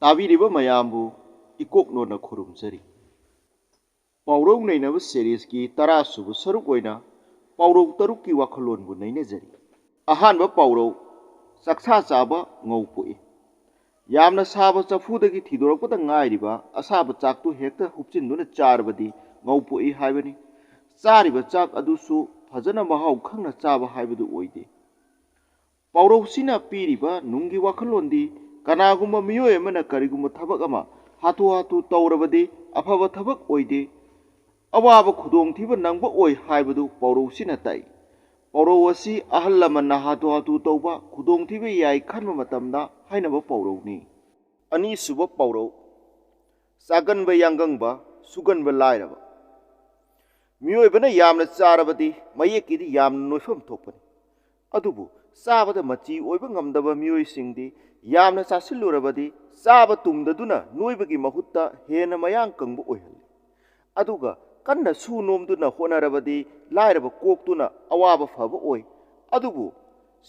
ताबीरिबा मयामबु इकोकलोना खुरुमजरी पाउरौ नैनब series की 10 सुब सरुक ओइना पाउरौ तरुक की वाखलोनबु नैनेजरी अहानबा पाउरौ सक्सा चाबा ngौपोई यामना साबा चफुदगी थिदोरकपदा ngairiba asaba chaktu hekta hupchinduna charbadi ngौपोई हाइबनी चारिबा चाक अदुसु फजना महाउ खंगना चाबा हाइबदु ओइदे पाउरौसिना पीरिबा नुंगी वाखलोंदी कनागुम्बा मियोय अमना करिगुम्बा थबक अमा हातु हातु तौरबदी अफबा थबक ओइदे अवाब खुदोंथिबा नंगबा ओइ हाइबदु पाउरौसिना ताई पाउरौ असि अहल लमन्ना हातु हातु तौबा खुदोंथिबा याय खनबा मतमदा हाइनबा पाउरौनी अनि सुब पाउरौ सागनबा यांगंबा सुगनबा लायरबा मियोयबना यामना चारबदी मयेकिदि यामना नोइफम थोकपनि अदुबु चाबदा मची ओइबा ngमदबा मियोयसिंगदि यामना चासिल्लुरबदी चाबा तुंगददुना नोइबगी महुत्ता हेना मयांग कंगबा ओइहल्ली अदुगा कन्ना सु नोमदुना होनरबदी लायरबा कोकतुना अवाबा फबा ओइ अदुबु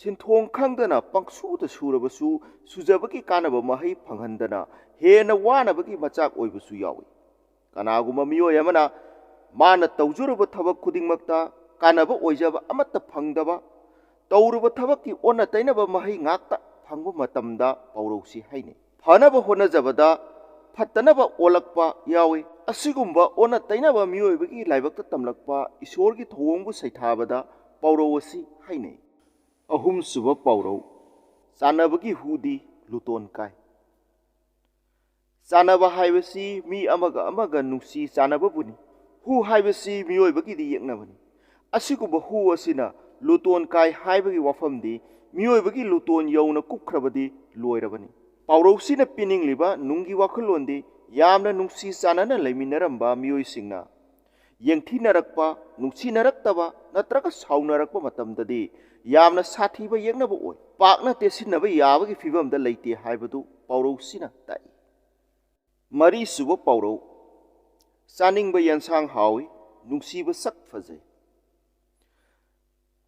सिंथोंग खंगदना पंक्सुदा सुरबसु सुजबगी कानबा महै फंगहंदना हेना वानबगी मचाक ओइबसु यावि कनागुमा मियोय अमना माना तौजुरबा थबक खुदिंगमक्ता कानबा ओइजबा अमत्ता फंगदबा तौरुबा थबकी ओना तैनबा महै ngakta फंगबा मतमदा पाउरौसी हाइने फनबा होनजबदा फत्तनबा ओलकपा यावि असिगुम्बा ओना तैनबा मियोयबगी लाइबक्ता तमलकपा ईश्वरगी थौवंगबु सैथाबदा पाउरौ असि हाइने अहुम सुब पाउरौ चानबगी हुदी लुतोन काय चानबा हाइबसी मी अमगा अमगा नुसी चानबबुनी हु हाइबसी मियोयबगीदि येकनबनी असिगुम्बा हु असिना लुतोन काय हाइबगी वाफमदी मियोयबगी लुतोन यौना कुखरबदी लोइरबनी पाउरौसिना पिनिंगलिबा नुंगी वाखलोंदी यामना नुंसी चानना लैमिनरंबा मियोयसिंगना येंथीनरकपा नुंसीनरक्तबा नत्रगा साउनरकपा मतमददी यामना साथीबा येंगनबा ओइ पाकना तेसिनबा याबगी फिबमदा लैते हाइबदु पाउरौसिना ताई मरी सुब पाउरौ चानिंगबा यंसांग हावी नुंसीबा सक फजै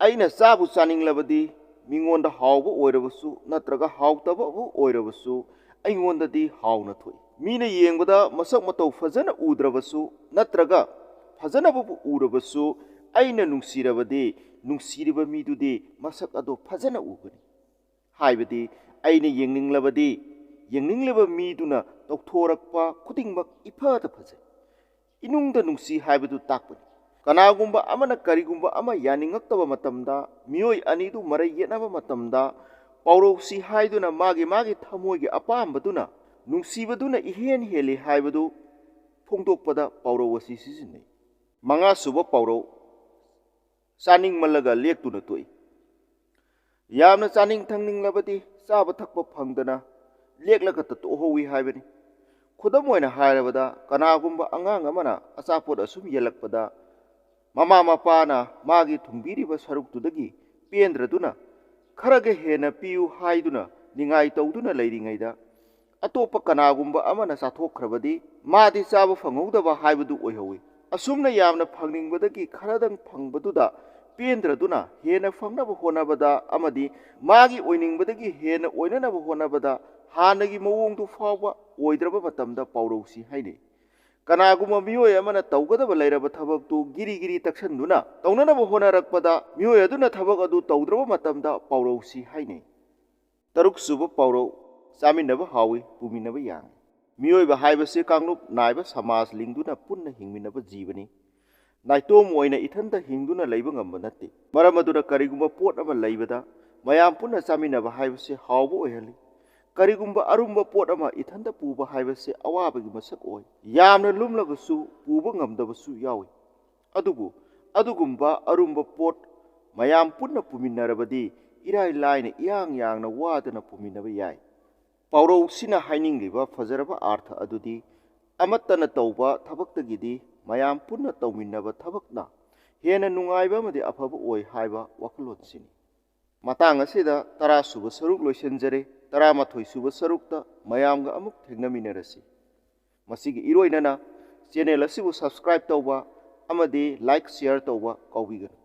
अइना चाबु चानिंगलबदी मिंगोंदा हावबा ओइरबसु नत्रगा हावतबबु ओइरबसु अइंगोंददी हावना थोइ मीना येंगबदा मसक मतौ फजना उद्रबसु नत्रगा फजनबबु उरबसु अइना नुंसीरबदी नुंसीरिबा मीदुदी मसक अदो फजना उगनी हाइबदी अइना येंगनिंगलबदी येंगनिंगलबा मीदुना तौथोरकपा खुदिंगमक इफादा फजै इनुंगदा नुंसी हाइबदु ताकपनि कनागुम्बा अमना करिगुम्बा अमा यानिंगक्तबा मतमदा मियोय अनिदु मरै येनबा मतमदा पाउरौसी हाइदुना मागे मागे थमोयगे अपामबदुना नुंसीबदुना इहेन हेली हाइबदु फोंदोकपदा पाउरौ असि सिजिनै मंगा सुब पाउरौ चानिंग मल्लगा लेक्तुना तोइ यामना चानिंग थंगनिंगलबदी चाबा थकपा फंगदना लेक्लगा तोहौइ हाइबनी खुदम ओइना हाइरबदा कनागुम्बा अंगांग अमना अचापोट असुम येलकपदा ममा मपाना मागी थुंबीरिबा सरुक्तुदगी पेंद्रदुना खरगे हेना पियु हाइदुना निंगाई तौदुना लैरिङैदा अतोपा कनागुम्बा अमना चाथोखरबदी मादी चाबा फंगौदबा हाइबदु ओइहौइ असुमना यामना फंगनिंगबदगी खरदंग फंगबदुदा पेंद्रदुना हेना फंगनबा होनबदा अमदी मागी ओइनिंगबदगी हेना ओइननबा होनबदा हानगी मवोंदु फावबा ओइद्रबा मतमदा पाउरौसी हाइने कनागुम्बा मियोय अमना तौगदबा लैरबा थबकतु गिरी गिरी तक्सनदुना तौननबा होनरकपदा मियोय अदुना थबक अदु तौद्रबा मतमदा पाउरौसी हाइने तरुक सुब पाउरौ चामिनबा हावी पुमिनबा यांग मियोयबा हाइबसे कांगलुप नायबा समाज लिंगदुना पुन्ना हिंगमिनबा जीवनी नाइतोम ओइना इथंता हिंगदुना लैबा ngamba नत्ते मरम अदुना करिगुम्बा पोट अमा लैबदा मयाम पुन्ना चामिनबा हाइबसे हावबा ओइहली करिगुम्बा अरुम्बा पोट अमा इथंता पुबा हाइबसे अवाबगी मसक ओइ यामना लुमलगसु पुबा ngमदबसु यावि अदुगुम्बा अरुम्बा पोट मयाम पुन्ना पुमिनरबदी इराय लायना इयांग यांगना वादना पुमिनबा याय पाउरौसिना हाइनिंगलिबा फजरबा अर्थ अदुदी अमत्तना तौबा थबक्तगिदी मयाम पुन्ना तौमिनबा थबकना हेना नुंगाइबा अमदी अफबा ओइ हाइबा वखलोनसिनी मतांग असिदा 10 सुब सरुक लोइसनजरे 11 सुब सरुक्ता मयामगा अमुक थेंगनमिनरसि मसिगी इरोइनना चैनल असिबु सब्सक्राइब तौबा अमदी लाइक शेयर तौबा कौबिगनु।